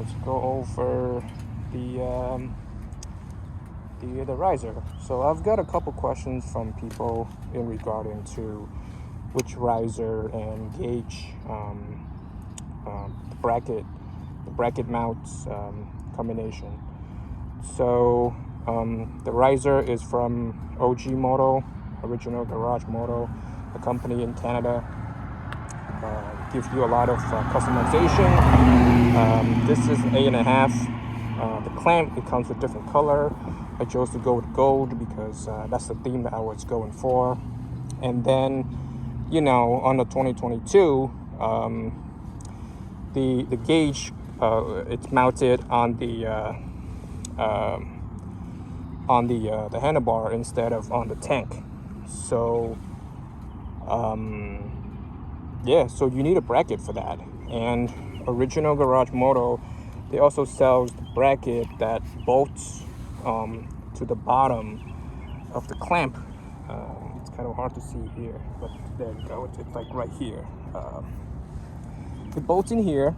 let's go over the riser. So I've got a couple questions from people in regarding to which riser and gauge the bracket mounts combination. So the riser is from OG Moto, Original Garage Moto, a company in Canada. Gives you a lot of customization. This is an 8.5. The clamp, it comes with different color. I chose to go with gold because that's the theme that I was going for. And then, on the 2022, the gauge, it's mounted on the handlebar instead of on the tank. So so you need a bracket for that. And Original Garage Moto, they also sells the bracket that bolts to the bottom of the clamp. It's kind of hard to see here, but there you go. It's like right here. It bolts in here,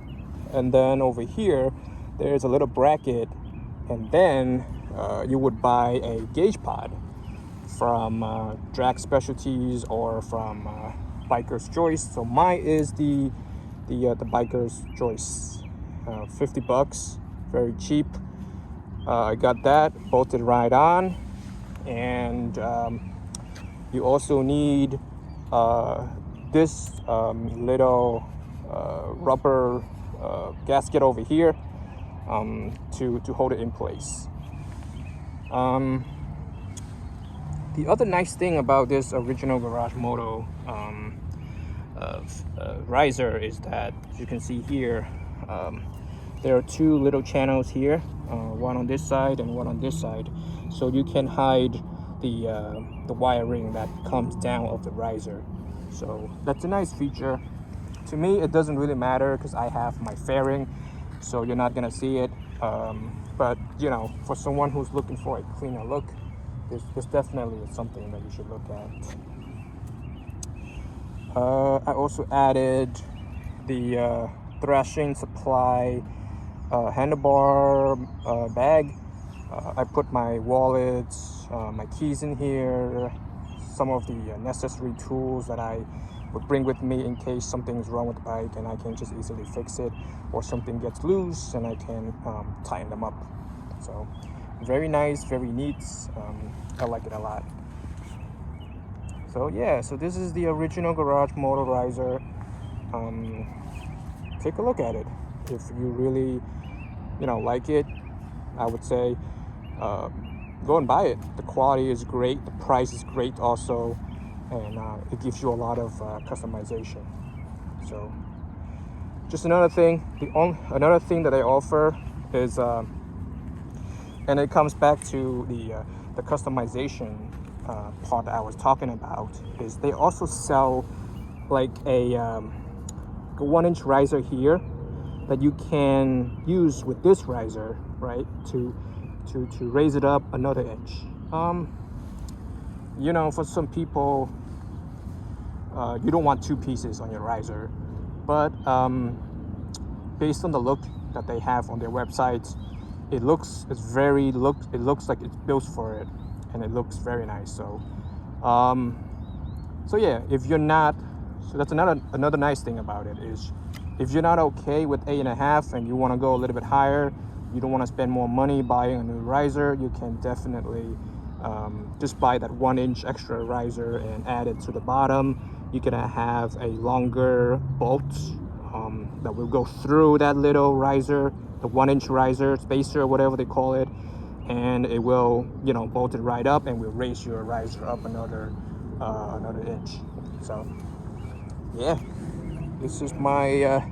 and then over here there's a little bracket, and then you would buy a gauge pod from Drag Specialties or from Biker's Choice. So mine is the Biker's Choice, $50, very cheap. I got that bolted right on, and you also need this little rubber gasket over here to hold it in place. The other nice thing about this Original Garage Moto riser is that, as you can see here, there are two little channels here, one on this side and one on this side, so you can hide the wiring that comes down of the riser. So that's a nice feature. To me, it doesn't really matter because I have my fairing, so you're not gonna see it. But for someone who's looking for a cleaner look, this definitely is something that you should look at. I also added the thrashing supply handlebar bag. I put my wallets, my keys in here, some of the necessary tools that I would bring with me in case something's wrong with the bike and I can just easily fix it, or something gets loose and I can tighten them up. So very nice, very neat. I like it a lot. So so this is the Original Garage Moto riser. Take a look at it. If you really like it, I would say go and buy it. The quality is great, the price is great also, and it gives you a lot of customization. So just another thing that I offer is and it comes back to the customization part that I was talking about, is they also sell like a 1-inch riser here that you can use with this riser, right, to raise it up another inch. For some people, you don't want two pieces on your riser, but based on the look that they have on their website, it looks like it's built for it, and it looks very nice. So if you're not, so that's another nice thing about it, is if you're not okay with 8.5 and you want to go a little bit higher, you don't want to spend more money buying a new riser, you can definitely just buy that 1-inch extra riser and add it to the bottom. You're gonna have a longer bolt that will go through that little riser, the 1-inch riser spacer, whatever they call it, and it will bolt it right up and will raise your riser up another inch. So this is my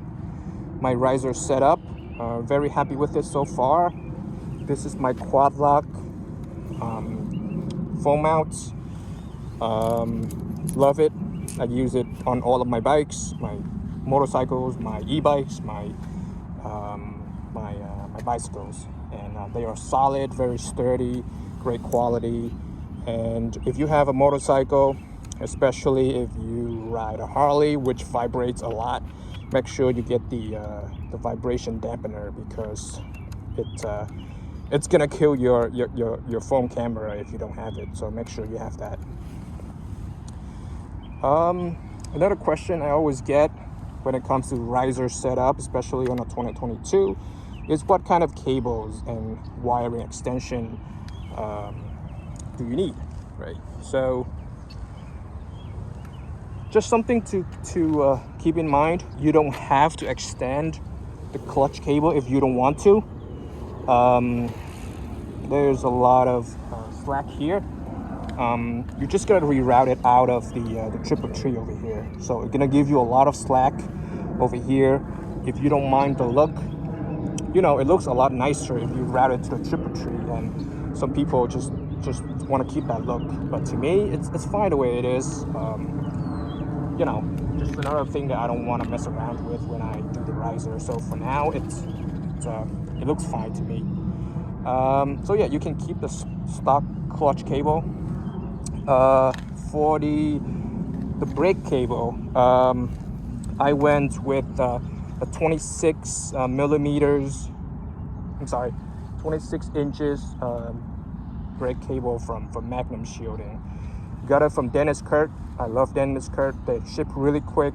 my riser setup. Very happy with it so far. This is my quad lock foam mount. Love it. I use it on all of my bikes, my motorcycles, my e-bikes, my bicycles, and they are solid, very sturdy, great quality. And if you have a motorcycle, especially if you ride a Harley, which vibrates a lot, make sure you get the vibration dampener, because it's gonna kill your phone camera if you don't have it. So make sure you have that. Another question I always get when it comes to riser setup, especially on a 2022, is what kind of cables and wiring extension do you need, right? So just something to keep in mind. You don't have to extend the clutch cable if you don't want to. There's a lot of slack here. You just gotta reroute it out of the triple tree over here. So it's gonna give you a lot of slack over here. If you don't mind the look, it looks a lot nicer if you route it to the triple tree. And some people just want to keep that look, but to me, it's fine the way it is. Just another thing that I don't want to mess around with when I do the riser. So for now, it looks fine to me. So yeah, you can keep the stock clutch cable. For the brake cable, I went with a 26 inches brake cable from Magnum Shielding. Got it from Dennis Kurt. I love Dennis Kurt. They ship really quick.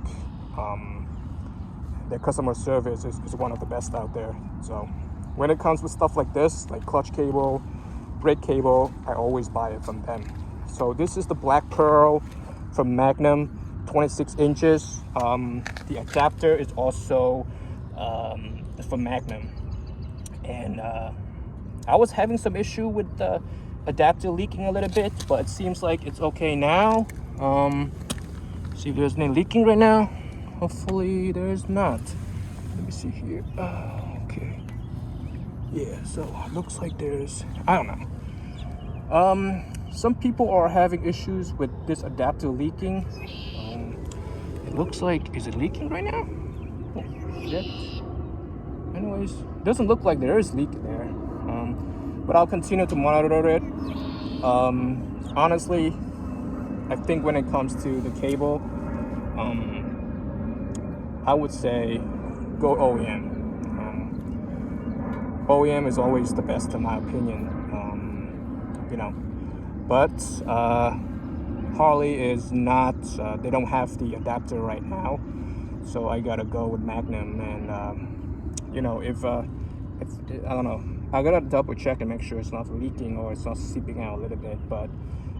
Their customer service is one of the best out there. So when it comes with stuff like this, like clutch cable, brake cable, I always buy it from them. So this is the Black Pearl from Magnum, 26 inches. The adapter is also from Magnum. And I was having some issue with the adapter leaking a little bit, but it seems like it's okay now. See if there's any leaking right now. Hopefully there's not. Let me see here. Okay. Yeah, so it looks like there's, I don't know. Some people are having issues with this adapter leaking. It looks like, is it leaking right now? Oh, shit. Anyways, doesn't look like there is leak there. But I'll continue to monitor it. Honestly, I think when it comes to the cable, I would say go OEM. OEM is always the best in my opinion. But Harley is not, they don't have the adapter right now, so I gotta go with Magnum. And if I don't know, I gotta double check and make sure it's not leaking or it's not seeping out a little bit. But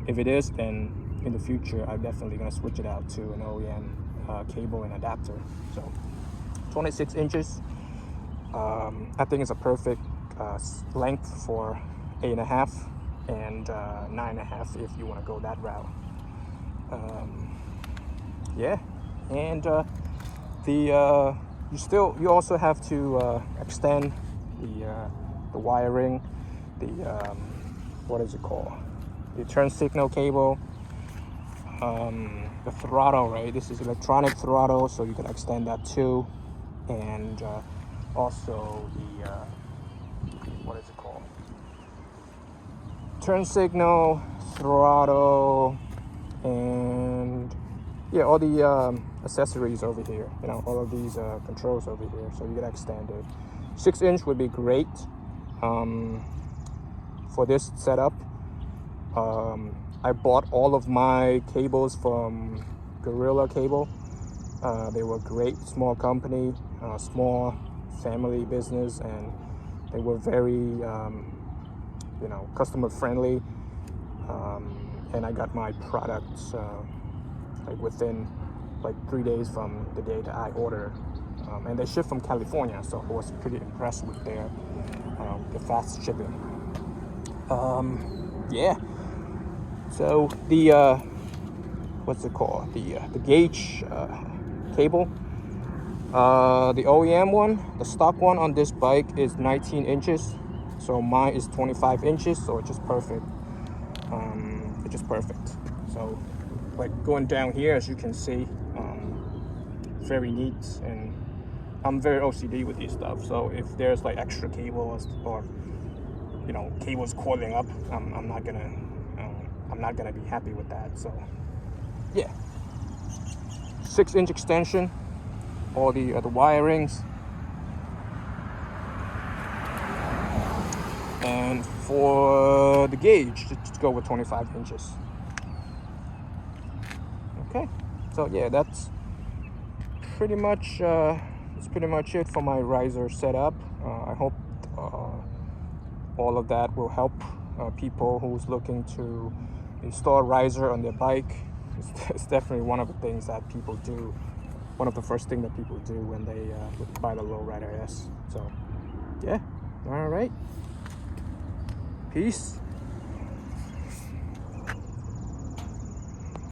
if it is, then in the future I'm definitely gonna switch it out to an OEM cable and adapter. So 26 inches, I think it's a perfect length for 8.5 and 9.5 if you want to go that route. Yeah, and you also have to extend the wiring, what is it called? The turn signal cable, the throttle, right? This is electronic throttle, so you can extend that too, and also the what is it called? Turn signal, throttle, and yeah, all the accessories over here. All of these controls over here. So you can extend it. 6-inch would be great for this setup. I bought all of my cables from Guerrilla Cable. They were great, small company, small family business, and they were very customer friendly. And I got my products within 3 days from the day that I ordered. And they ship from California, so I was pretty impressed with their the fast shipping. Yeah. So the what's it called? The gauge cable. The OEM one, the stock one on this bike is 19 inches. So mine is 25 inches, so it's just perfect. It's just perfect. So going down here, as you can see, very neat, and I'm very OCD with these stuff. So if there's extra cables or cables coiling up, I'm not gonna be happy with that. So yeah, 6-inch extension, all the other wirings. And for the gauge, just go with 25 inches. Okay, so yeah, that's pretty much it for my riser setup. I hope all of that will help people who's looking to install a riser on their bike. It's definitely one of the things that people do. One of the first things that people do when they buy the Lowrider S. So yeah, all right. Peace.